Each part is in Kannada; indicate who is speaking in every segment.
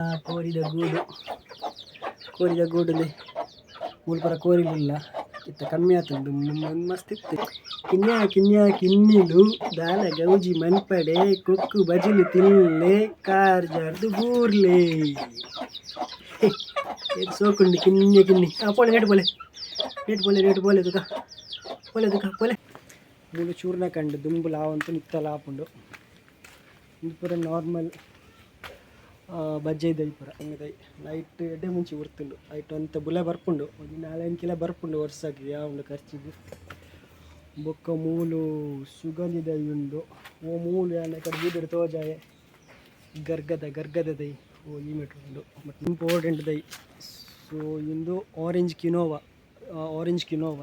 Speaker 1: ಕೋರಿದ ಗೂಡಲ್ಲಿ ಮುಲ್ಪರ ಕೋರಿಲಿಲ್ಲ ಇತ್ತ ಕಮ್ಮಿ ಆತಂದು ಮಸ್ತ್ ಇತ್ತು. ಕಿನ್ನಿಲು ದಾಲ ಗೌಜಿ ಮನ್ಪಡೆ ಕೊಕ್ಕು ಬಜಿಲು ತಿನ್ಲೆ ಕಾರ್ ಜಾರ್ದು ಬೂರ್ಲೆ ಸೋಕುಂಡು ಕಿನ್ನಿ ಪೋಲೆ ನೇಟು ಪೋಲೆ ತುಕ ಮೂಲು ಚೂರ್ನ ಕಂಡು ದುಂಬು ಲಾವಂತು ನಿತ್ತ ಲಾಪುಂಡು ಇದು ಪೂರ ನಾರ್ಮಲ್ ಬಜ್ಜೆ ಇದ್ದೈ ಪೂರ ಹಂಗದೈ ನೈಟ್ ಎಡ್ಡೆ ಮುಂಚೆ ಉರ್ತುಂಡು ಐಟ್ ಅಂತ ಬುಲೆ ಬರ್ಪುಂಡು ಒಂದು 4-5 ಕಿಲೋ ಬರ್ಪುಂಡು ವರ್ಷಕ್ಕೆ ಯಾವುದು ಖರ್ಚಿಗೆ ಬೊಕ್ಕ ಮೂಲು ಸುಗಂಧಿದೈ ಉಂಡು ಓ ಮೂಲು ಯಾನ ಕಡೆ ಬೀದರ್ ತೋಜಾಯೆ ಗರ್ಗದ ದೈ ಓ ಈ ಮೀಟ್ರ್ ಉಂಡು ಮತ್ತು ಇಂಪಾರ್ಟೆಂಟ್ ದೈ. ಸೊ ಇಂದು ಆರೆಂಜ್ ಕಿನೋವಾ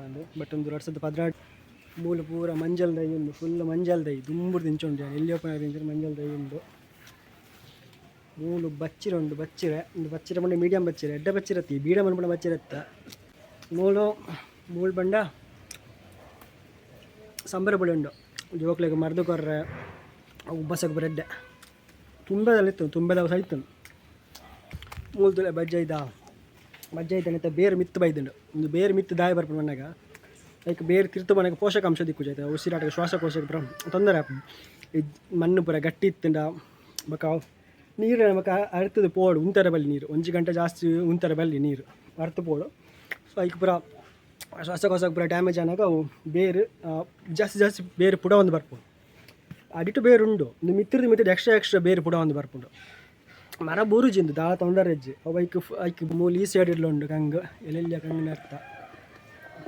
Speaker 1: ಅಂದು ಬಟ್ ಒಂದು 2016 ಮೂಲು ಪೂರ ಮಂಜಲ್ ದೈ ಉಂಡು ಫುಲ್ ಮಂಜಲ್ ದೈ ದುಂಬುಡು ತಿಂಚುಂಡು ಎಲ್ಲಿ ಓಪನ್ ತಿಂಚರು ಮಂಜಲ್ ದೈ ಉಂಡು. ಮೂಲು ಬಚ್ಚಿರ ಒಂದು ಬಚ್ಚಿರ ಬಂಡ ಮೀಡಿಯಂ ಬಚ್ಚಿರ ಎಡ್ಡ ಬಚ್ಚಿರತ್ತಿ ಬೀಡ ಮನ್ಪಡ ಬಚ್ಚಿರತ್ತ ಮೂಳು ಬಂಡ ಸಂಬರ ಬಳಿ ಉಂಡು ಜೋಕ್ಲೆಗೆ ಮರ್ದು ಕೊರ್ರೆ ಉಬ್ಬಸಕ್ಕೆ ಬರೆಡ್ಡೆ ತುಂಬೆದ ಸೈತು ಮೂಲು ತುಳೆ ಬಜ್ಜೆ ಇದ್ದಾನೆ ಬೇರು ಮಿತ್ತು ಬೈದುಂಡು ಒಂದು ಬೇರು ಮಿತ್ತು ದಾಯ ಬರ್ಪು ಮನ್ನಾಗ ಲೈಕ್ ಬೇರು ತಿರ್ತು ಮನೆಗೆ ಪೋಷಕಾಂಶ ದಿಕ್ಕುಜಾಯ್ತು ಉಸಿರಾಟಕ್ಕೆ ಶ್ವಾಸಕೋಶಕ್ಕೆ ತೊಂದರೆ ಮಣ್ಣು ಪೂರ ಗಟ್ಟಿ ಇತ್ತುಂಡ ಬಕ ನೀರು ನಮಗೆ ಅರ್ತದೆ ಪೋಡು ಉಂತರ ಬಲ್ಲಿ ನೀರು 1 ಗಂಟೆ ಜಾಸ್ತಿ ಉಂತರ ಬಲ್ಲಿ ನೀರು ಅರ್ಥ ಪೋಡು. ಸೊ ಅದಕ್ಕೆ ಪೂರ ಶ್ವಾಸಕೋಶಕ್ಕೆ ಪೂರ ಡ್ಯಾಮೇಜ್ ಆನಾಗ ಅವು ಬೇರು ಜಾಸ್ತಿ ಬೇರು ಪುಡ ಒಂದು ಬರ್ಪುಂಡು ಅಡಿಟು ಬೇರು ಉಂಡು ಒಂದು ಮಿತ್ತಿರದ ಎಕ್ಸ್ಟ್ರಾ ಬೇರು ಪುಡ ಒಂದು ಬರ್ಪುಂಡು ಮರ ಬೂರುಜಿಂದು ದಾಳ ತೊಂದರೆಜ್ಜಿ ಅವು ಐಕ್ ಮೂಲು ಈ ಸೈಡ್ ಉಂಡು ಕಂಗು ಎಲ್ಲೆಲ್ಲಿಯ ಕಂಗಿನ ಅರ್ಥ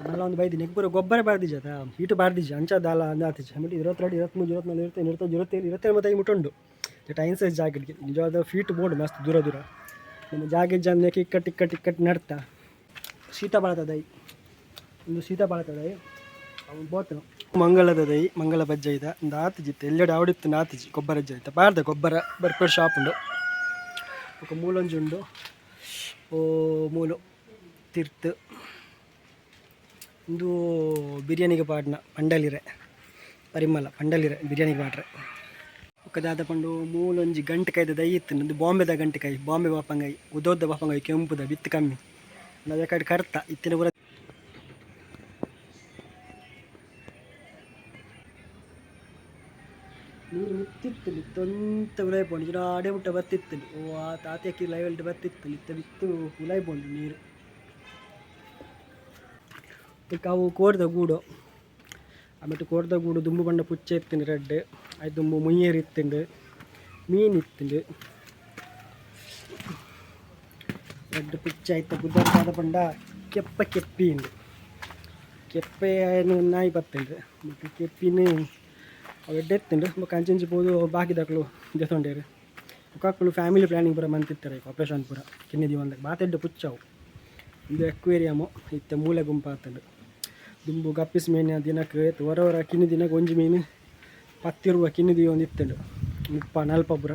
Speaker 1: ಮಲ್ಲ ಒಂದು ಬೈದಿನಿ ಪೂರ ಗೊಬ್ಬರ ಬಾರ್ದಿಜದ ಇಟು ಬಾರ್ದಿಜ ಅಂಚ ದಾಲ ಅಂದಾತಿಜ ಆಮೇಲೆ 22 23 24 25 27 ಮುಟ್ಟುಂಡು ಟೈಮ್ ಸೈಜ್ ಜಾಗಿಡ್ಗೆ ನಿಜವಾದ ಫೀಟ್ ಬೋರ್ಡ್ ಮಸ್ತ್ ದೂರ ನಮ್ಮ ಜಾಗಿಡ್ ಜನ ಟಿಕ್ಕಟ್ ನಡ್ತಾ ಶೀತ ಬಾಳ್ತದೈ ಅವನು ಬೋತನು ಮಂಗಳ ಬಜ್ಜೆ ಇದೆ ಒಂದು ಆತಿಜಿತ್ತು ಎಲ್ಲೆಡೆ ಆವಡಿತ್ತು ಆತಿಜಿ ಗೊಬ್ಬರ ಅಜ್ಜ ಆಯ್ತಾ ಬಾರ್ದ ಗೊಬ್ಬರ ಬರ್ಪೇರು ಶಾಪ್ ಉಂಡು ఒక ಮೂಲೊಂಜಿ ಉಂಡು ಓ ಮೂಲು ತಿರ್ತು ಇಂದು ಬಿರಿಯಾನಿಗೆ ಪಾಡ್ನ ಪರಿಮಳ ಪಂಡಲಿರೆ ಬಿರಿಯಾನಿಗೆ ಪಾಡ್ರೆ ಒಕ್ಕದಾದ ಪಂಡು ಮೂಲೊಂಜಿ ಗಂಟೆಕಾಯ್ದ ದೈ ಇತ್ತು ಒಂದು ಬಾಂಬೆದ ಗಂಟೆಕಾಯಿ ಬಾಂಬೆ ಬಾಪಂಗಾಯಿ ಉದೋದ ಬಾಪಂಗಾಯಿ ಕೆಂಪುದ ಬಿತ್ತು ಕಮ್ಮಿ ನಾವು ಯಾಕಡೆ ಕರ್ತ ಇತ್ತಿನ ಪೂರ ನೀರು ಮಿತ್ತಿತ್ತು ಮಿತ್ತೊಂತ ಉಲಾಯ್ಪೋಂಡು ಜನ ಆಡೆ ಮುಟ್ಟ ಬತ್ತಿತ್ತು ಓ ಆ ತಾತಕ್ಕೆ ಲೈವಲ್ಟ್ ಬತ್ತಿತ್ತು ಬಿತ್ತು ಉಲಾಯ್ಪೋಂಡು ನೀರು ಅವು ಕೋರ್ದ ಗೂಡು ಆಮೇಲೆ ಕೋರ್ದ ಗೂಡು ದುಂಬು ಬಂಡ ಪುಚ್ಚೆ ಇತ್ತಿಂಡು ರೆಡ್ ಆಯ್ತು ದುಂಬು ಮುಯ್ಯೇರು ಇತ್ತಿಂಡು ಮೀನು ಇತ್ತಿಂಡು ರೆಡ್ ಪುಚ್ಚೆ ಆಯ್ತು ಬುದ್ಧಾದ ಪಂಡ ಕೆಪ್ಪಿಂಡು ಕೆಪ್ಪೆ ನಾಯಿ ಬತ್ತಂಡು ಮತ್ತು ಕೆಪ್ಪಿನ ಅವು ಎಡ್ಡೆ ಎತ್ತಿಂಡು ಕಂಚಿಂಚಿ ಹೋದು ಬಾಕಿದಾಕಲು ಜೊತೊಂಡೇರು ಒಕ್ಕಾಕಲು ಫ್ಯಾಮಿಲಿ ಪ್ಲ್ಯಾನಿಂಗ್ ಪೂರ ಮಂತಿತ್ತಾರೆ ಆಪ್ರೇಷನ್ ಪೂರ ಕಿನ್ನಿದಿ ಒಂದಾಗ ಬಾತೆಡ್ಡೆ ಪುಚ್ಚವು ಇದು ಎಕ್ವೇರಿಯಮು ಇತ್ತ ಮೂಲೆ ಗುಂಪು ಆತಂಡು ದುಂಬು ಗಪ್ಪಿಸ್ ಮೀನು ದಿನಕ್ಕೆ ಹೊರ ಕಿನ್ನಿ ದಿನಕ್ಕೆ ಒಂಜಿ ಮೀನು 10 ರೂಪಾಯಿ ಕಿನ್ನಿದಿ ಒಂದು ಇತ್ತಂಡು 30-40 ಪೂರ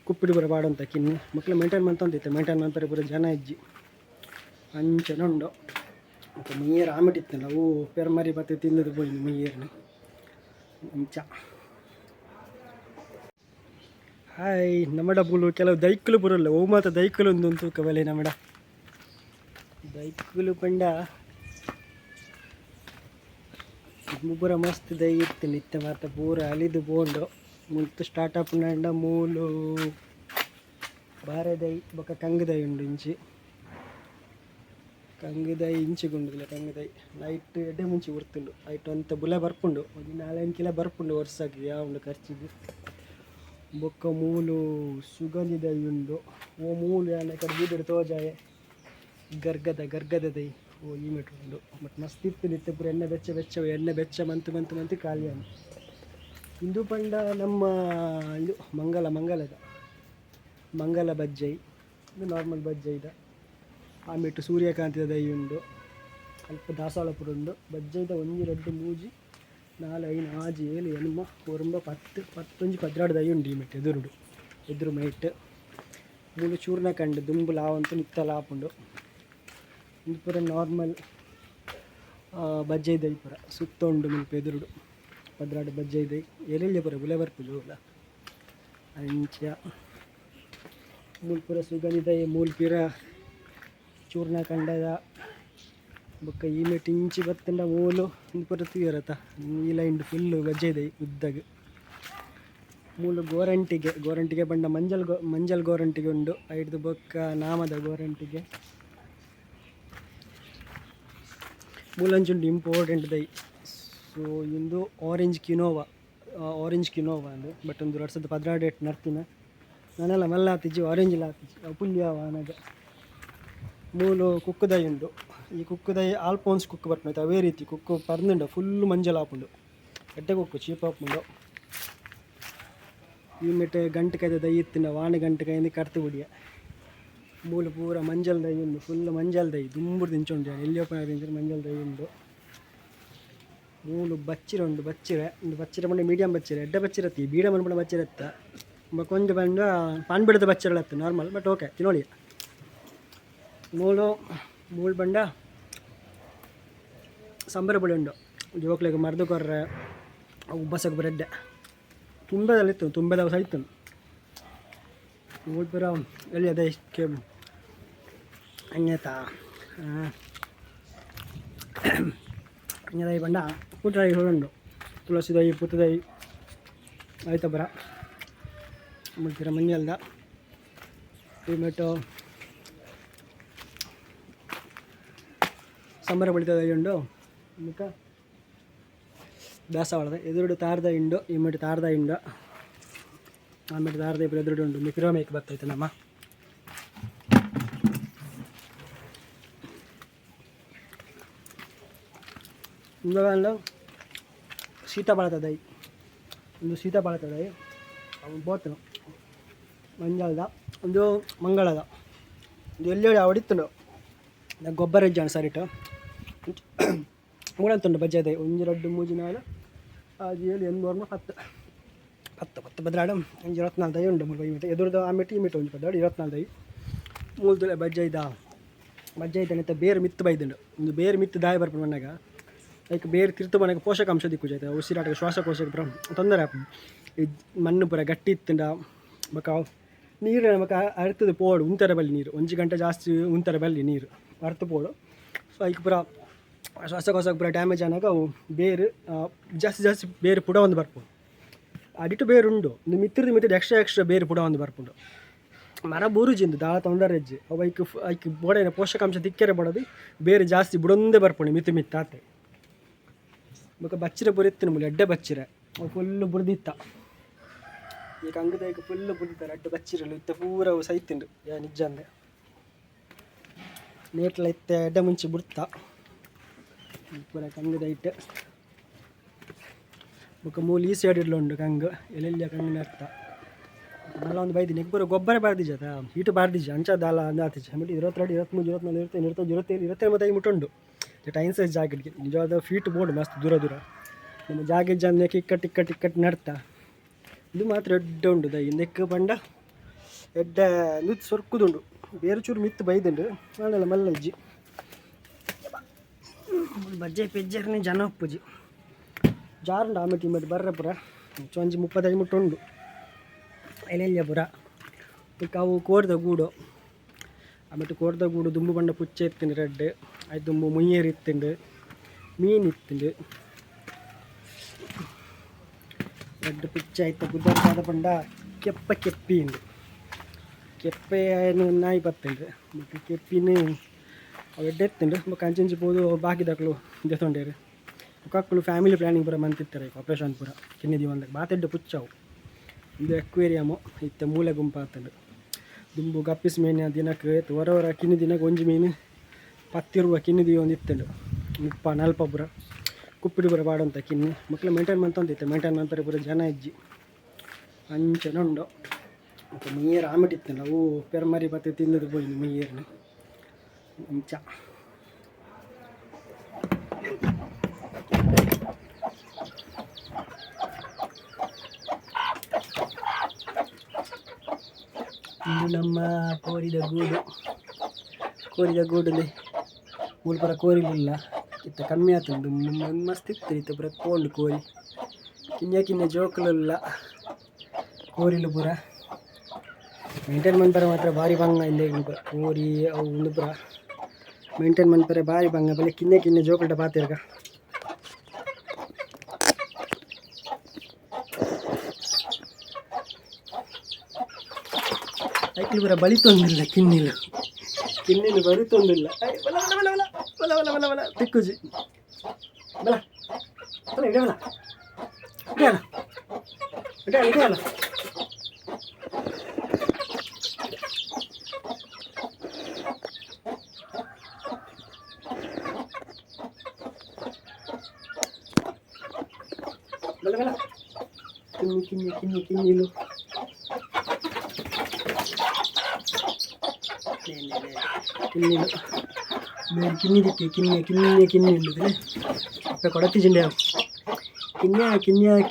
Speaker 1: ಕುಪ್ಪಿಡು ಪೂರ ಪಾಡಂತ ಕಿನ್ನಿ ಮಕ್ಕಳು ಮೇಂಟೈನ್ ಮಂತಂತಿತ್ತು ಮೇಂಟೈನ್ ಮಾಡ್ತಾರೆ ಪೂರ ಜನ ಇಜ್ಜಿ ಅಂಚನ ಉಂಡು ಮತ್ತು ಮುಯ್ಯೇರು ಆಮಿಟ್ಟಿತ್ತಲ್ಲ ಅವು ಪೆರ್ಮರಿ ಬತ್ತೆ ತಿಂದದು ಪೋಯಿ ಮುಯ್ಯೇರನ್ನ ಇಂಚ ಹಾಯ್ ನಮ್ಮಡ ಪೂಲು ಕೆಲವು ದೈಕ್ಕಲು ಪೂರಲ್ಲ ಓ ಮಾತ ದೈಕ್ಕಲು ಒಂದು ತೂಕವಲೆ ನಮ್ಮಡ ದೈಕ್ಕಲು ಪಂಡ ಪೂರ ಮಸ್ತ್ ದೈ ಇತ್ತು ನಿತ್ಯ ಮಾತ ಪೂರ ಅಲಿದು ಬೋಂಡು ಮುತ್ತು ಸ್ಟಾರ್ಟಪ್ ನಂಡ ಮೂಲು ಬಾರೆ ದೈ ಬೊಕ್ಕ ಕಂಗದೈ ಉಂಡು ಕಂಗದೈ ಇಂಚಿಗುಂಡುದಿಲ್ಲ ಕಂಗದೈ ನೈಟ್ ಎಡ್ಡೆ ಮುಂಚೆ ಉರ್ತುಂಡು ಐಟ್ ಅಂತ ಬುಲೆ ಬರ್ಪುಂಡು ಒಂದು 4-5 ಕಿಲೋ ಬರ್ಪುಂಡು ವರ್ಷಕ್ಕೆ ಯಾವುದು ಖರ್ಚಿಗೆ ಬೊಕ್ಕ ಮೂಲು ಸುಗಂಧಿದೈ ಉಂಡು ಓ ಮೂಲು ಯಾನ ಕಡೆ ಬೀದರ್ ತೋಜಾಯೆ ಗರ್ಗದ ದೈ ಓ ಈ ಮೀಟ್ರ್ ಉಂಡು ಮತ್ತು ಮಸ್ತ್ ಇತ್ತು ನಿತ್ಯ ಪೂರ ಎಣ್ಣೆ ಬೆಚ್ಚ ಮಂತು ಖಾಲಿಯಾನು ಇಂದು ಪಂಡ ನಮ್ಮ ಇದು ಮಂಗಲ ಬಜ್ಜೈ ಇದು ನಾರ್ಮಲ್ ಬಜ್ಜೆ ಇದೆ ಆಮೇಲೆ ಸೂರ್ಯಕಾಂತಿದ ದೈ ಉಂಡು ಅಲ್ಪ ದಾಸಾಳ ಪುರ ಉಂಡು ಬಜ್ಜೈದ 1 2 3 4 5 6 7 8 9 10 11 ದೈ ಉಂಡು ಈ ಮೆಟ್ಟು ಎದುರು ಮೈಟ್ ಮೂಲು ಚೂರ್ನ ಕಂಡು ದುಂಬು ಲಾವಂತು ನಿತ್ತ ಲಾಪುಂಡು ಇದು ಪೂರ ನಾರ್ಮಲ್ ಬಜ್ಜೆ ದೈ ಪೂರ ಸುತ್ತೊಂಡು ಮುಲ್ಪ ಎದುರುಡು 16 ಬಜ್ಜೆ ದೈ ಎಲ್ಲೆಲ್ಲಿ ಪೂರ ಬುಲೆ ಬರ್ಪುಜು ಅಲ್ಲ ಅಂಚ ಮೂಲ್ಪುರ ಸುಗಂಧಿದ ಮೂಲ್ಪಿರ ಚೂರ್ಣ ಕಂಡದ ಬೊಕ್ಕ ಈ ಮೇಟ್ ಇಂಚಿ ಬತ್ತಂಡ ಮೂಲು ಪೂರ ತೀರತ ಈ ಲೈನ್ ಫುಲ್ಲು ಬಜ್ಜೆ ಇದೆ ಉದ್ದಗೆ ಮೂಲು ಗೋರಂಟಿಗೆ ಬಂಡ ಮಂಜಲ್ ಗೋರಂಟಿಗೆ ಉಂಡು ಐಡ್ದು ಬೊಕ್ಕ ನಾಮದ ಗೋರಂಟಿಗೆ ಮೂಲಂಚುಂಡು ಇಂಪಾರ್ಟೆಂಟ್ ದೈ. ಸೊ ಇಂದು ಆರೆಂಜ್ ಕಿನೋವಾ ಅಂದು ಬಟ್ ಒಂದು 2016 ನರ್ತಿನ ನಾನೆಲ್ಲ ಮಲ್ಲ ಹಾತಿಜ್ಜಿ ಆರೆಂಜ್ ಹಾತಿಜ್ಜಿ ಅಪುಲ್ಯವ ಅನಗ ಮೂಲು ಕುಕ್ಕುದೈ ಉಂಡು. ಈ ಕುಕ್ಕುದೈ ಆಲ್ಪೋನ್ಸ್ ಕುಕ್ಕು ಬರ್ಪುಂಡು ಅವೇ ರೀತಿ ಕುಕ್ಕು ಪರ್ನುಂಡು ಫುಲ್ಲು ಮಂಜಲ್ ಆಪುಂಡು ಎಡ್ಡೆ ಕುಕ್ಕು ಚೀಪ್ ಆಪುಂಡು. ಈ ಮೆಟ್ಟೆ ಗಂಟೆಕಾಯ್ದ ದೈ ಇತ್ತಿಂಡ ವಾಣಿ ಗಂಟೆಕಾಯಿಂದ ಕರ್ತು ಬಿಡಿಯ ಮೂಲು ಪೂರ ಮಂಜಲ್ ದೈ ಉಂಡು ಫುಲ್ ಮಂಜಲ್ ದೈ ದುಂಬುಡು ತಿಂಚುಂಡು ಎಲ್ಲಿ ಓಪನ್ ತಿಂಚರು ಮಂಜಲ್ ದೈ ಉಂಡು. ಮೂಲು ಬಚ್ಚಿರೆ ಉಂಡು ಬಚ್ಚಿರೆ ಬಂದು ಮೀಡಿಯಂ ಬಚ್ಚಿರೆ ಎಡ್ಡೆ ಬಚ್ಚಿರತ್ತಿ ಬೀಡ ಮನ್ಪುಣ ಬಚ್ಚಿರತ್ತ ಕೊಂಚ ಬಂದ ಪಾನ್ ಬಿಡದ ಬಚ್ಚಿರಲತ್ತು ನಾರ್ಮಲ್ ಬಟ್ ಓಕೆ ತಿನ್ನೋಳಿ. ಮೂಲು ಬಂಡ ಸಂಬರ ಬುಳಿ ಉಂಡು ಜೋಕ್ಲೆಗೆ ಮರ್ದು ಕೊರ್ರೆ ಉಬ್ಬಸಕ್ಕೆ ಬ್ರೆಡ್ ತುಂಬದಲ್ಲಿತ್ತು ತುಂಬದ ಸಹಿತು ಮೂಲು ಪೂರ ಎಲ್ಲಿ ಅದೇ ಇಷ್ಟಕ್ಕೆ ಹಂಗೇತಾ ಹಂಗದೈ ಬಂಡ ಪುಟ್ಟದೈ ಹೊರಂಡು ತುಳಸಿ ದೈ ಪುತ್ತದೈ ಆಯ್ತ ಬರ ಮುಳ್ತಿರ ಮಂಜಲ್ದ ಟೊಮೆಟೊ ಸಂಬರ ಬಳಿತದ ಉಂಡು ಮುಖ ದಾಸವಾಳದ ಎದುರುಡು ತಾರ್ದ ಇಂಡು ಈ ಮೆಟ್ಟು ತಾರ್ದ ಇಂಡು ಆಮೇಲೆ ತಾರ್ದ ಇಬ್ಬರು ಎದುರುಡು ಉಂಡು ಮಿಕ್ರೋ ಮೇಕ್ ಬರ್ತೈತೆ ನಮ್ಮ ಇಂದು ಸೀತಾಫಲದೈ ಒಂದು ಸೀತಾಫಲದೈ ಬೋತನು ಮಂಜಾಲದ ಒಂದು ಮಂಗಳದ ಒಂದು ಎಲ್ಲಿ ಹೊಡಿತುಂಡು ಗೊಬ್ಬರ ಇಜ್ಜಾಣ ಸರಿಟು ಮೂಡಂತುಂಡು ಬಜ್ಜೆದೈ ಒಂಜಿ 2 3 4 5 7 8 10 ಬದ್ರಾಡು ಒಂಜಿ 24 ದೈ ಉಂಡು ಮುಲ್ಪ ಈ ಎದುರುದ ಆ ಮೆಟ್ಟು ಈ ಮೆಟ್ಟು ಒಂಜಿ ಬದ್ದಾಡು 24 ದೈ ಮೂಲ್ದುಲೆ ಬಜ್ಜೆ ಇದ್ದ ಬೇರೆ ಮಿತ್ತು ಬೈದುಂಡು ಒಂದು ಬೇರೆ ಮಿತ್ತು ದಾಯ ಬರ್ಪುಂಡು ಮನ್ನಾಗ ಲೈಕ್ ಬೇರೆ ತಿರ್ತು ಮನೆಗೆ ಪೋಷಕಾಂಶ ದಿಕ್ಕುಜೈತೆ ಉಸಿರಾಟಕ್ಕೆ ಶ್ವಾಸಕೋಶಕ್ಕೆ ತೊಂದರೆ ಆಪುಂಡು. ಈ ಮಣ್ಣು ಪೂರ ಗಟ್ಟಿ ಇತ್ತುಂಡ ಬೊಕ ನೀರು ನಮಕ್ ಅರ್ತದ ಪೋಡು ಉಂತರ ಬಲ್ಲಿ ನೀರು 1 ಗಂಟೆ ಜಾಸ್ತಿ ಉಂತರ ಬಲ್ಲಿ ನೀರು ಅರ್ತು ಪೋಡು. ಸೊ ಈಗ ಪೂರ ಶ್ವಾಸಕೋಶಕ್ಕೆ ಪೂರ ಡ್ಯಾಮೇಜ್ ಆನಾಗ ಅವು ಬೇರು ಜಾಸ್ತಿ ಬೇರೆ ಪುಡ ಒಂದು ಬರ್ಪುಂಡು ಅಡಿಟು ಬೇರು ಉಂಡು ಒಂದು ಮಿತ್ತಿರ್ದು ಎಕ್ಸ್ಟ್ರಾ ಬೇರೆ ಪುಡ ಒಂದು ಬರ್ಪುಂಡು. ಮರ ಬೂರುಜಿಂದು ದಾಳ ತೊಂದರೆಜ್ಜಿ ಅವು ಐಕ್ ಬೋಡೇನ ಪೋಷಕಾಂಶ ದಿಕ್ಕೆರೆ ಬಡೋದು ಬೇರೆ ಜಾಸ್ತಿ ಬುಡೊಂದೇ ಬರ್ಪುಂಡು ಮಿತ್ತಾತೆ ಬೊಕ ಬಚ್ಚಿರ ಪೂರ ಇತ್ತಿನ ಮುಲಿ ಎಡ್ಡೆ ಬಚ್ಚಿರೆ ಅವು ಫುಲ್ಲು ಬುಡ್ದಿತ್ತ ಈಗ ಅಂಗದ ಈಗ ಫುಲ್ಲು ಬುಡ್ದಿತ್ತಾರೆ ಅಡ್ಡೆ ಬಚ್ಚಿರಲು ಇತ್ತ ಪೂರ ಅವು ಸೈತಿಂಡು ನಿಜ ಅಂದೆ ನೇಟ್ಲ ಇತ್ತ ಎಡ್ಡೆ ಮುಂಚೆ ಬಿಡ್ತ ಪೂರ ಕಂಗದ ಇಟ್ಟು ಬೊಕ ಮೂಲು ಈ ಸೈಡ್ ಉಂಡು ಕಂಗು ಎಲ್ಲೆಲ್ಲ ಕಂಗಿನ ಅರ್ಥ ನಲ್ಲ ಒಂದು ಬೈದಿನಿ ಪೂರ ಗೊಬ್ಬರ ಬಾರ್ದಿಜ ಹೀಟು ಬಾರ್ದಿಜ ಅಂಚದ ಅಲ್ಲ ಅಂದಾತಿಜ ಆಮೇಲೆ 22 23 24 25 27 ಮತ್ತೆ ಮುಟ್ಟುಂಡು ಟೈನ್ ಸೈಜ್ ಜಾಕೆಟ್ಗೆ ನಿಜವಾದ ಫೀಟ್ ಬೋರ್ಡ್ ಮಸ್ತ್ ದೂರ ನಮ್ಮ ಜಾಕೆಟ್ ಜನ್ಯಕ್ಕೆ ಇಕ್ಕಟ್ಟು ನಡ್ತಾ ಇದು ಮಾತ್ರ ಎಡ್ಡೆ ಉಂಡು ದೈ ನೆಕ್ಕ ಬಂಡ ಎಡ್ಡೆ ನಿತ್ ಸೊರ್ಕುದುಂಡು ಬೇರೆ ಚೂರು ಮಿತ್ತು ಬೈದುಂಡು ನಾಳೆಲ್ಲ ಮಲ್ಲಜ್ಜಿ ಬಜ್ಜೆ ಪೆಜ್ಜರ್ನೇ ಜನ ಉಪ್ಪುಜಿ ಜಾರುಂಡು ಆಮೆಟಿ ಮಟ್ಟು ಬರ್ರೆ ಪುರ ಒಂಜಿ 35 ಮುಟ್ಟು ಉಂಡು ಎಲೆಲ್ಯ ಪುರ ಅವು ಕೋಡ್ದ ಗೂಡು ಆಮೇಲೆ ಕೋಡ್ದ ಗೂಡು ದುಂಬು ಬಂಡ ಪುಚ್ಚೆ ಇತ್ತಿಂಡು ರೆಡ್ ಆಯ್ತು ದುಂಬು ಮುಯ್ಯೇರು ಇತ್ತಿಂಡು ಮೀನು ಇತ್ತಿಂಡು ರೆಡ್ ಪುಚ್ಚೆ ಆಯ್ತು ಗುದ್ದಾದ ಬಂಡ ಕೆಪ್ಪಿ ಉಂಡು ಕೆಪ್ಪೆ ನಾಯಿ ಬತ್ತುಂಡು ಮತ್ತು ಕೆಪ್ಪಿನ ಅವು ಎಡ್ಡೆ ಎತ್ತುಂಡು ಕಂಚಂಚಿ ಪೋದು ಬಾಕಿದಕ್ಲು ಜೊತೊಂಡೇರು ಮಕ್ಕಳು ಫ್ಯಾಮಿಲಿ ಪ್ಲ್ಯಾನಿಂಗ್ ಪೂರ ಮಂತಿರ್ತಾರೆ ಆಪ್ರೇಷನ್ ಪೂರ ಕಿನ್ನಿದಿ ಒಂದಕ್ಕೆ ಬಾತೆಡ್ಡೆ ಪುಚ್ಚವು ಇದು ಎಕ್ವೇರಿಯಮು ಇತ್ತ ಮೂಲೆ ಗುಂಪು ಆತಂಡು ದುಂಬು ಗಪ್ಪಿಸ್ ಮೀನು ದಿನಕ್ಕೆ ಹೊರ ಕಿನ್ನಿ ದಿನಕ್ಕೆ ಒಂಜಿ ಮೀನು 10 ರೂಪಾಯಿ ಕಿನ್ನಿದಿ ಒಂದು ಇತ್ತಂಡು 30-40 ಪೂರ ಕುಪ್ಪಿಡಿ ಪೂರ ಬಾಡುವಂಥ ಕಿನ್ನಿ ಮಕ್ಕಳು ಮೇಂಟೈನ್ ಮಾಡ್ತಂತಿತ್ತು ಮೇಂಟೈನ್ ಮಾಡ್ತಾರೆ ಪೂರ ಜನ ಇಜ್ಜಿ ಅಂಚನೆ ಉಂಡು ಮತ್ತು ಮೀಯರು ಆಮಿಟ್ಟಿತ್ತಲ್ಲ ಅವು ಪೆರ್ಮರಿ ಬತ್ತೆ ತಿನ್ನದು ಹೋಯ್ದು ಮೀಯರ್ನ ಅಂಚ ಇದು ನಮ್ಮ ಕೋರಿದ ಗೂಡಲ್ಲಿ ಮೂಲ ಪೂರ ಕೋರಿಲಿಲ್ಲ ಇತ್ತ ಕಮ್ಮಿ ಆತುಂಡು ಮಸ್ತ್ ಇತ್ತು ಇತ್ತ ಪೂರ ಕೋಂಡು ಕೋರಿ ಕಿನ್ನೆ ಜೋಕುಲಿಲ್ಲ ಕೋರಿಲು ಪೂರ ಮೇಂಟೈನ್ ಮನ್ಪರೆ ಮಾತ್ರ ಭಾರಿ ಬಂಗ ಇಂದೆ ಊರಿ ಅವು ಉಂದುಪುರ ಮೇಂಟೈನ್ ಮನ್ಪರೆ ಭಾರಿ ಬಂಗ ಬಲೆ ಕಿನ್ನೆ ಕಿನ್ನೆ ಜೋಕುಲ್ಟ ಪಾತಿರ್ಗ ಐಕ್ಲು ಪೂರ ಬಳಿತೊಂದಿಲ್ಲ ಕಿನ್ನಿಲು ಬರಿತೊಂದಿಲ್ಲ ಬಲ ಬಲ ಬಲ ಬಲ ಬಲ ಬಲ ಬಲ ತಿಕ್ಕುಜಿ ಬಲ ಬಲ ಇಡವಲ ಇಡವಲ ಇಡವಲ ಇಡವಲ ಬಲ ಬಲ ಕಿನ್ನಿಲು ಕಿನ್ನಿಲು ಬೇರೆ ಕಿನ್ನಿದಿಕ್ಕೆ ಕಿನ್ನಿ ಉಂಡಿದ್ರೆ ಅಪ್ಪ ಕೊಡತ್ತಿಜಿಂಡೆ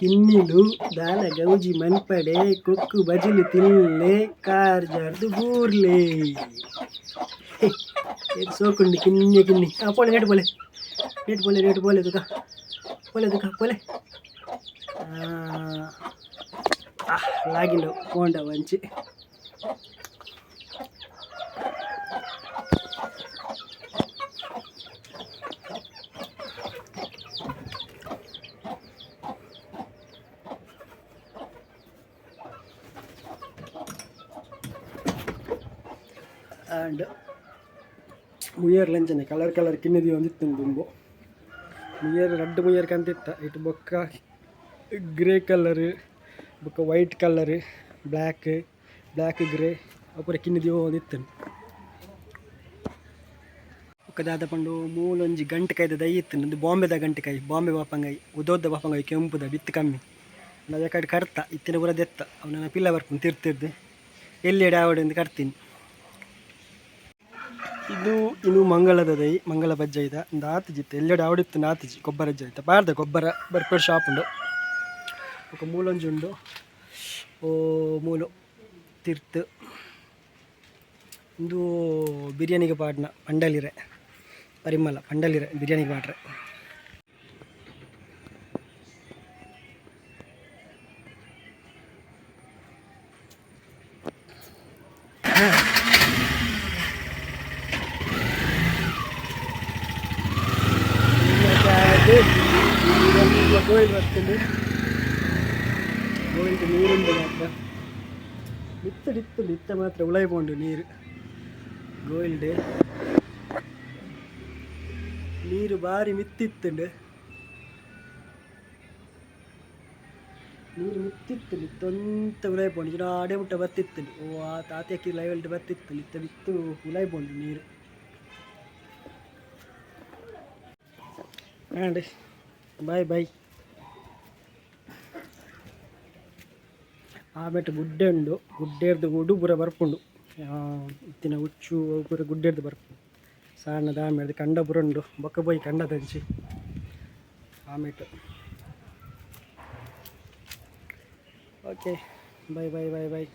Speaker 1: ಕಿನ್ನಿಲು ದಾಲ ಗೌಜಿ ಮನ್ಪಡೆ ಕೊಕ್ಕು ಬಜಿಲು ತಿನ್ಲೆ ಕಾರ್ ಜಾರ್ದು ಬೂರ್ಲೆ ಸೋಕುಂಡು ಕಿನ್ನಿ ಪೋಲೆ ನೇಟ್ ಬೋಲೆ ತುಕ ಪೋಲೆ లాగిండు పోండ మంచి అండ్ ಮುಯ್ಯರ್ ಲಂಚನೆ ಕಲರ್ ಕಿನ್ನದಿ ಒಂದಿತ್ತು ದುಂಬು ಮುಯ್ಯರ್ ರೆಡ್ ಮುಯ್ಯರ್ ಕಂತಿತ್ತ ಇಟ್ಟು ಬೊಕ್ಕ ಗ್ರೇ ಕಲರ್ ಬೊಕ್ಕ ವೈಟ್ ಕಲರ್ ಬ್ಲ್ಯಾಕ್ ಗ್ರೇ ಅಪುರ ಕಿನ್ನದಿ ಒಂದಿತ್ತು ಬೊಕ್ಕ ದಾದ ಪಂಡು ಮೂಲೊಂಜಿ ಗಂಟೆಕಾಯ್ದ ದೈ ಇತ್ತು ನಂದು ಬಾಂಬೆದ ಗಂಟೆಕಾಯಿ ಬಾಂಬೆ ಬಾಪಂಗಾಯಿ ಉದೋದ್ದ ಬಾಪಂಗಾಯಿ ಕೆಂಪುದ ಬಿತ್ತು ಕಮ್ಮಿ ನಾವು ಯಾಕಡೆ ಕರ್ತ ಇತ್ತಿನ ಪೂರ ದೆತ್ತ ಅವನ ಪಿಲ್ಲ ಬರ್ಕೊಂಡು ತಿರ್ತಿರ್ದೆ ಎಲ್ಲೆಡೆ ಆವಡೆಂದು ಕರ್ತೀನಿ ಇದು ಮಂಗಳದ ದೈ ಮಂಗಳ ಬಜ್ಜ ಇದ ಒಂದು ಆತಿಜಿತ್ತು ಎಲ್ಲೆಡೆ ಆವಡಿತ್ತು ಆತಿಜಿ ಗೊಬ್ಬರ ಅಜ್ಜ ಆಯ್ತಾ ಬಾರ್ದ ಗೊಬ್ಬರ ಬರ್ಪೇರು ಶಾಪ್ ಉಂಡು ఒక ಮೂಲೊಂಜಿ ಉಂಡು ಓ ಮೂಲು ತಿರ್ತು ಇಂದು ಬಿರಿಯಾನಿಗೆ ಪಾಡ್ನ ಪಂಡಲಿರೆ ಪರಿಮಳ ಪಂಡಲಿರೆ ಬಿರಿಯಾನಿಗೆ ಪಾಡ್ರೆ ಗೋಯಿಲ್ ಬರ್ತದೆ ಗೋಯಿಲ್ದು ನೀರುಂಡು ಮಾತ್ರ ಲಿತ್ತ ಮಾತ್ರ ಉಳೈಪೋಂಡು ನೀರು ಗೋಯಿಲ್ಡು ನೀರು ಬಾರಿ ಮಿತ್ತಿತ್ತುಂಡು ನೀರು ಮಿತ್ತಿತ್ತು ಲಿತ್ತೊಂತ ಉಳೈಪೋಂಡು ಇನ್ನು ಆಡೆ ಮುಟ್ಟ ಬತ್ತಿತ್ತು ಓ ಆ ತಾತ್ಯಕ್ಕಿ ಲೈವಲ್ಡ್ ಬತ್ತಿತ್ತು ಲಿತ್ತ ಬಿತ್ತು ಉಳೈಪೋಂಡು ನೀರು ಅಂడి ಬಾಯ್ ಆಮೇಲೆ ಗುಡ್ಡೆ ಉಂಡು ಗುಡ್ಡೆರ್ದು ಗುಡು ಪೂರ ಬರ್ಪುಂಡು ಇತ್ತಿನ ಹುಚ್ಚು ಪೂರ ಗುಡ್ಡೆರ್ದು ಬರ್ಪುಂಡು ಸಣ್ಣದ ಆಮೇಲೆ ಕಂಡ ಪೂರ ಉಂಡು ಬೊಕ್ಕ ಪೋಯಿ ಕಂಡ ತಂಚಿ ಆಮೇಲೆ ಓಕೆ ಬಾಯ್